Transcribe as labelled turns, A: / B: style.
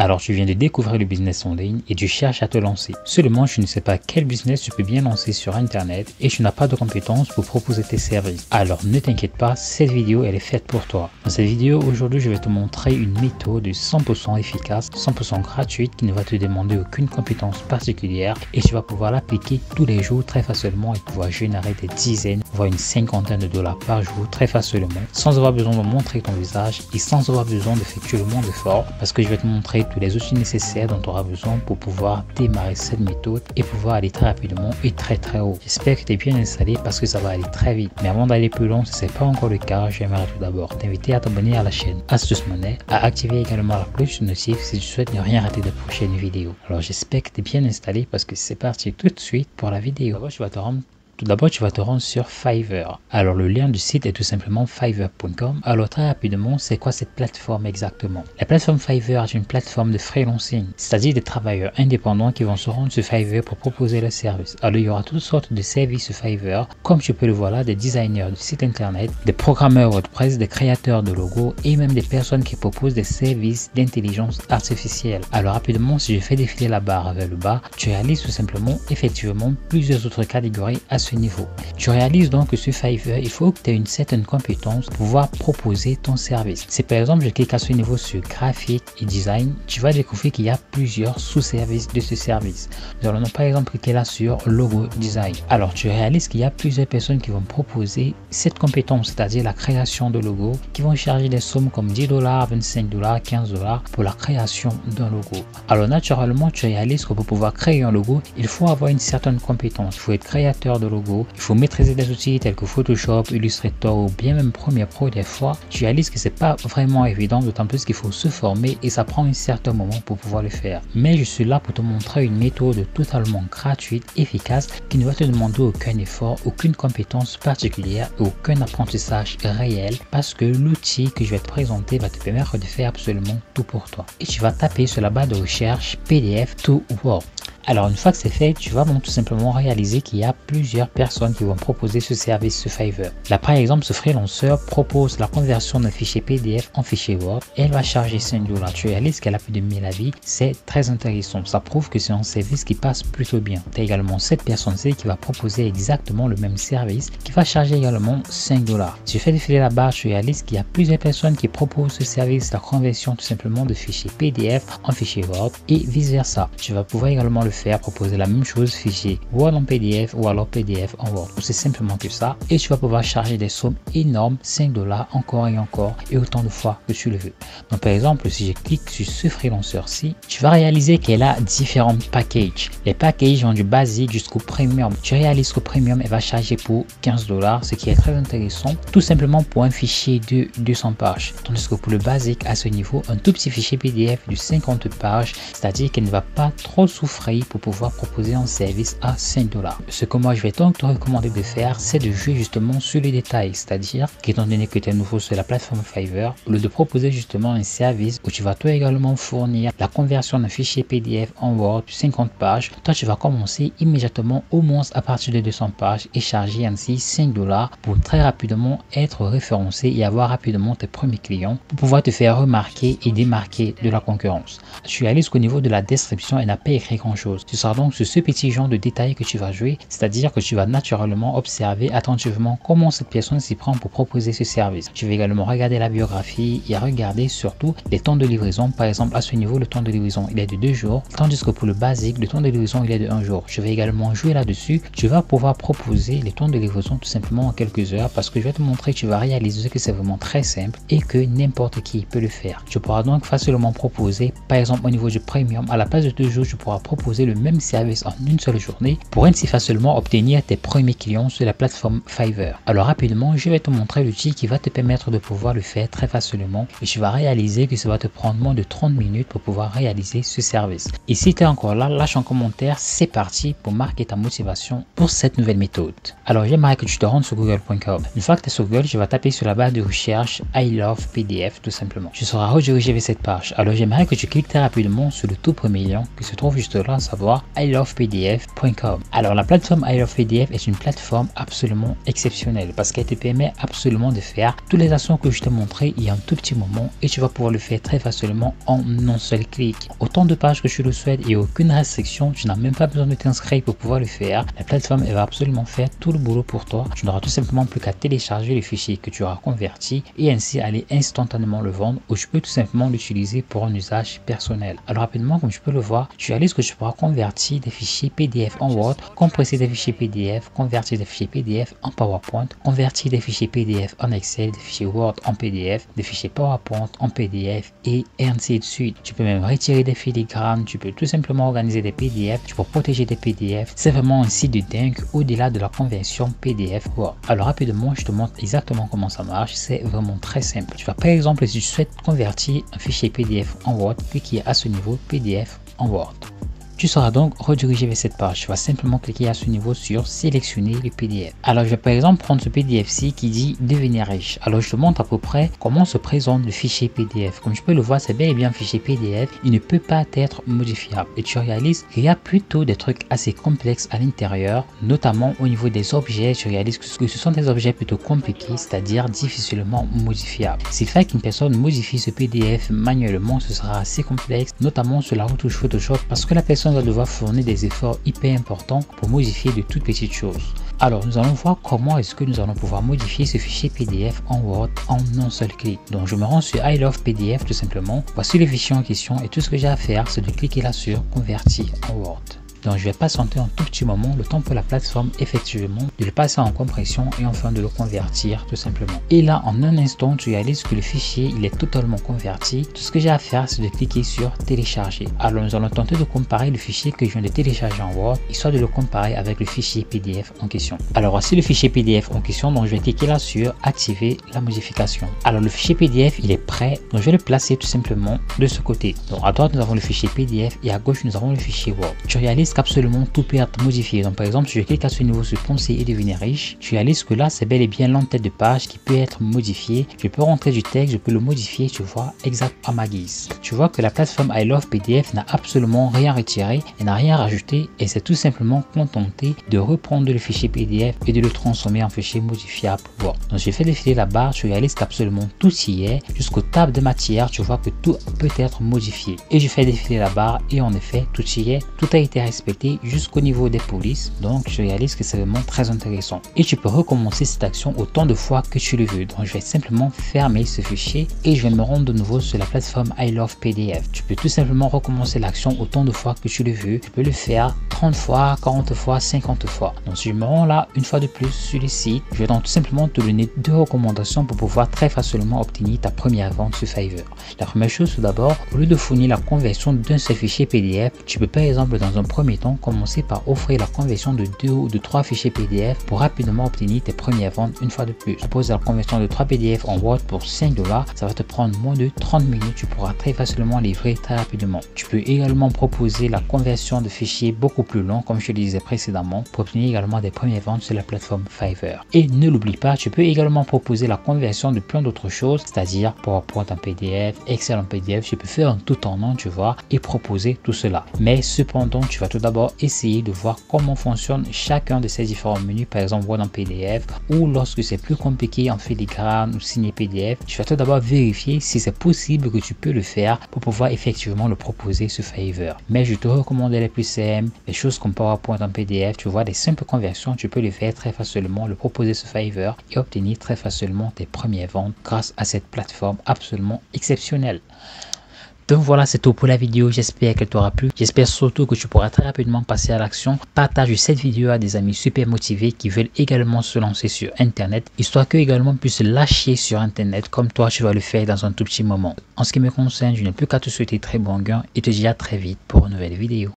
A: Alors tu viens de découvrir le business en ligne et tu cherches à te lancer. Seulement tu ne sais pas quel business tu peux bien lancer sur internet et tu n'as pas de compétences pour proposer tes services. Alors ne t'inquiète pas, cette vidéo elle est faite pour toi. Dans cette vidéo aujourd'hui je vais te montrer une méthode 100% efficace, 100% gratuite qui ne va te demander aucune compétence particulière et tu vas pouvoir l'appliquer tous les jours très facilement et pouvoir générer des dizaines voire une cinquantaine de dollars par jour très facilement sans avoir besoin de montrer ton visage et sans avoir besoin d'effectuer le moins d'efforts parce que je vais te montrer tous les outils nécessaires dont tu auras besoin pour pouvoir démarrer cette méthode et pouvoir aller très rapidement et très haut. J'espère que tu es bien installé parce que ça va aller très vite. Mais avant d'aller plus loin, si ce n'est pas encore le cas, j'aimerais tout d'abord t'inviter à t'abonner à la chaîne Astuce Money, à activer également la cloche de notif si tu souhaites ne rien rater de prochaines vidéos. Alors j'espère que tu es bien installé parce que c'est parti tout de suite pour la vidéo. Tout d'abord, tu vas te rendre sur Fiverr. Alors, le lien du site est tout simplement fiverr.com. Alors, très rapidement, c'est quoi cette plateforme exactement? La plateforme Fiverr est une plateforme de freelancing, c'est-à-dire des travailleurs indépendants qui vont se rendre sur Fiverr pour proposer leurs services. Alors, il y aura toutes sortes de services sur Fiverr, comme tu peux le voir là, des designers de sites internet, des programmeurs WordPress, des créateurs de logos et même des personnes qui proposent des services d'intelligence artificielle. Alors, rapidement, si je fais défiler la barre vers le bas, tu réalises tout simplement, effectivement, plusieurs autres catégories à ce niveau. Tu réalises donc que sur Fiverr, il faut que tu aies une certaine compétence pour pouvoir proposer ton service. Si par exemple je clique à ce niveau sur graphique et design, tu vas découvrir qu'il y a plusieurs sous-services de ce service. Nous allons par exemple cliquer là sur logo design. Alors tu réalises qu'il y a plusieurs personnes qui vont proposer cette compétence, c'est-à-dire la création de logos, qui vont charger des sommes comme 10 $, 25 $, 15 $ pour la création d'un logo. Alors naturellement, tu réalises que pour pouvoir créer un logo, il faut avoir une certaine compétence. Il faut être créateur de logo. Il faut maîtriser des outils tels que Photoshop, Illustrator ou bien même Premiere Pro. Des fois, tu réalises que c'est pas vraiment évident, d'autant plus qu'il faut se former et ça prend un certain moment pour pouvoir le faire. Mais je suis là pour te montrer une méthode totalement gratuite, efficace, qui ne va te demander aucun effort, aucune compétence particulière et aucun apprentissage réel parce que l'outil que je vais te présenter va te permettre de faire absolument tout pour toi. Et tu vas taper sur la barre de recherche PDF to Word. Alors une fois que c'est fait, tu vas donc tout simplement réaliser qu'il y a plusieurs personnes qui vont proposer ce service sur Fiverr. Là par exemple, ce freelanceur propose la conversion d'un fichier PDF en fichier Word et elle va charger 5 $. Tu réalises qu'elle a plus de 1000 avis, c'est très intéressant. Ça prouve que c'est un service qui passe plutôt bien. Tu as également cette personne-ci qui va proposer exactement le même service qui va charger également 5 $. Si tu fais défiler la barre, tu réalises qu'il y a plusieurs personnes qui proposent ce service, la conversion tout simplement de fichier PDF en fichier Word et vice versa. Tu vas pouvoir également le faire, proposer la même chose, fichier Word en PDF ou alors PDF en Word. C'est simplement que ça et tu vas pouvoir charger des sommes énormes, 5 $ encore et encore et autant de fois que tu le veux. Donc par exemple, si je clique sur ce freelanceur-ci, tu vas réaliser qu'elle a différents packages. Les packages vont du basique jusqu'au premium. Tu réalises qu'au premium, elle va charger pour 15 $, ce qui est très intéressant, tout simplement pour un fichier de 200 pages. Tandis que pour le basique, à ce niveau, un tout petit fichier PDF de 50 pages, c'est-à-dire qu'elle ne va pas trop souffrir pour pouvoir proposer un service à 5 $. Ce que moi je vais donc te recommander de faire, c'est de jouer justement sur les détails, c'est-à-dire qu'étant donné que tu es nouveau sur la plateforme Fiverr, au lieu de proposer justement un service où tu vas toi également fournir la conversion d'un fichier PDF en Word de 50 pages, toi tu vas commencer immédiatement au moins à partir de 200 pages et charger ainsi 5 $ pour très rapidement être référencé et avoir rapidement tes premiers clients pour pouvoir te faire remarquer et démarquer de la concurrence. Tu réalises qu'au niveau de la description, elle n'a pas écrit grand chose. Tu seras donc sur ce petit genre de détails que tu vas jouer, c'est-à-dire que tu vas naturellement observer attentivement comment cette personne s'y prend pour proposer ce service. Tu vas également regarder la biographie et regarder surtout les temps de livraison. Par exemple, à ce niveau, le temps de livraison il est de 2 jours, tandis que pour le basique, le temps de livraison il est de 1 jour. Je vais également jouer là-dessus. Tu vas pouvoir proposer les temps de livraison tout simplement en quelques heures parce que je vais te montrer que tu vas réaliser que c'est vraiment très simple et que n'importe qui peut le faire. Tu pourras donc facilement proposer, par exemple au niveau du premium, à la place de 2 jours, tu pourras proposer le même service en une seule journée pour ainsi facilement obtenir tes premiers clients sur la plateforme Fiverr. Alors rapidement, je vais te montrer l'outil qui va te permettre de pouvoir le faire très facilement et tu vas réaliser que ça va te prendre moins de 30 minutes pour pouvoir réaliser ce service. Et si tu es encore là, lâche un commentaire, c'est parti pour marquer ta motivation pour cette nouvelle méthode. Alors j'aimerais que tu te rendes sur google.com. Une fois que tu es sur Google, tu vas taper sur la barre de recherche I love PDF tout simplement. Tu seras redirigé vers cette page. Alors j'aimerais que tu cliques très rapidement sur le tout premier lien qui se trouve juste là, savoir ilovepdf.com. Alors la plateforme ilovepdf est une plateforme absolument exceptionnelle parce qu'elle te permet absolument de faire toutes les actions que je t'ai montré il y a un tout petit moment et tu vas pouvoir le faire très facilement en un seul clic. Autant de pages que tu le souhaites et aucune restriction, tu n'as même pas besoin de t'inscrire pour pouvoir le faire. La plateforme elle va absolument faire tout le boulot pour toi. Tu n'auras tout simplement plus qu'à télécharger le fichier que tu auras converti et ainsi aller instantanément le vendre, ou tu peux tout simplement l'utiliser pour un usage personnel. Alors rapidement, comme tu peux le voir, tu réalises que tu pourras convertir des fichiers PDF en Word, compresser des fichiers PDF, convertir des fichiers PDF en PowerPoint, convertir des fichiers PDF en Excel, des fichiers Word en PDF, des fichiers PowerPoint en PDF et ainsi de suite. Tu peux même retirer des filigranes, tu peux tout simplement organiser des PDF, tu peux protéger des PDF. C'est vraiment un site de dingue au-delà de la conversion PDF Word. Alors rapidement, je te montre exactement comment ça marche. C'est vraiment très simple. Tu vas par exemple, si tu souhaites convertir un fichier PDF en Word, cliquer à ce niveau PDF en Word. Tu seras donc redirigé vers cette page. Tu vas simplement cliquer à ce niveau sur sélectionner le PDF. Alors je vais par exemple prendre ce PDF-ci qui dit devenir riche. Alors je te montre à peu près comment se présente le fichier PDF. Comme tu peux le voir, c'est bel et bien un fichier PDF. Il ne peut pas être modifiable. Et tu réalises qu'il y a plutôt des trucs assez complexes à l'intérieur, notamment au niveau des objets. Tu réalises que ce sont des objets plutôt compliqués, c'est-à-dire difficilement modifiables. S'il fait qu'une personne modifie ce PDF manuellement, ce sera assez complexe, notamment sur la retouche Photoshop, parce que la personne va devoir fournir des efforts hyper importants pour modifier de toutes petites choses. Alors nous allons voir comment est-ce que nous allons pouvoir modifier ce fichier PDF en Word en un seul clic. Donc je me rends sur ilovepdf tout simplement. Voici le fichier en question et tout ce que j'ai à faire, c'est de cliquer là sur convertir en Word. Donc je vais patienter un tout petit moment, le temps pour la plateforme effectivement de le passer en compression et enfin de le convertir tout simplement. Et là en un instant tu réalises que le fichier il est totalement converti. Tout ce que j'ai à faire c'est de cliquer sur télécharger. Alors nous allons tenter de comparer le fichier que je viens de télécharger en Word, histoire de le comparer avec le fichier PDF en question. Alors voici le fichier PDF en question, donc je vais cliquer là sur activer la modification. Alors le fichier PDF il est prêt, donc je vais le placer tout simplement de ce côté. Donc à droite nous avons le fichier PDF et à gauche nous avons le fichier Word. Tu réalises qu'absolument tout peut être modifié. Donc par exemple, si je clique à ce niveau sur penser et devenir riche, tu réalises que là c'est bel et bien l'entête de page qui peut être modifiée. Je peux rentrer du texte, je peux le modifier, tu vois, exact à ma guise. Tu vois que la plateforme ilovepdf n'a absolument rien retiré et n'a rien rajouté et c'est tout simplement contenté de reprendre le fichier PDF et de le transformer en fichier modifiable Word. Donc je fais défiler la barre, tu réalises qu'absolument tout y est, jusqu'aux tables de matière, tu vois que tout peut être modifié. Et je fais défiler la barre et en effet tout y est, tout a été respecté jusqu'au niveau des polices. Donc je réalise que c'est vraiment très intéressant et tu peux recommencer cette action autant de fois que tu le veux. Donc je vais simplement fermer ce fichier et je vais me rendre de nouveau sur la plateforme ilovepdf. Tu peux tout simplement recommencer l'action autant de fois que tu le veux. Tu peux le faire 30 fois, 40 fois, 50 fois. Donc si je me rends là une fois de plus sur le site, je vais donc tout simplement te donner deux recommandations pour pouvoir très facilement obtenir ta première vente sur Fiverr. La première chose, tout d'abord, au lieu de fournir la conversion d'un seul fichier PDF, tu peux par exemple dans un premier temps commencer par offrir la conversion de 2 ou de 3 fichiers PDF pour rapidement obtenir tes premières ventes une fois de plus. Propose la conversion de 3 PDF en Word pour 5 $, ça va te prendre moins de 30 minutes, tu pourras très facilement livrer très rapidement. Tu peux également proposer la conversion de fichiers beaucoup plus longs comme je le disais précédemment pour obtenir également des premières ventes sur la plateforme Fiverr. Et ne l'oublie pas, tu peux également proposer la conversion de plein d'autres choses, c'est-à-dire PowerPoint en PDF, Excel en PDF, tu peux faire un tout en un, tu vois, et proposer tout cela. Mais cependant, tu vas tout d'abord essayer de voir comment fonctionne chacun de ces différents menus, par exemple Word en PDF, ou lorsque c'est plus compliqué en filigrane ou signé PDF, tu vas tout d'abord vérifier si c'est possible que tu peux le faire pour pouvoir effectivement le proposer sur Fiverr. Mais je te recommande les plus simples, des choses comme PowerPoint en PDF, tu vois, des simples conversions, tu peux le faire très facilement, le proposer sur Fiverr et obtenir très facilement tes premières ventes grâce à cette plateforme absolument exceptionnelle. Donc voilà, c'est tout pour la vidéo, j'espère qu'elle t'aura plu, j'espère surtout que tu pourras très rapidement passer à l'action. Partage cette vidéo à des amis super motivés qui veulent également se lancer sur internet, histoire qu'eux également puissent lâcher sur internet comme toi tu vas le faire dans un tout petit moment. En ce qui me concerne, je n'ai plus qu'à te souhaiter très bon gain et te dire à très vite pour une nouvelle vidéo.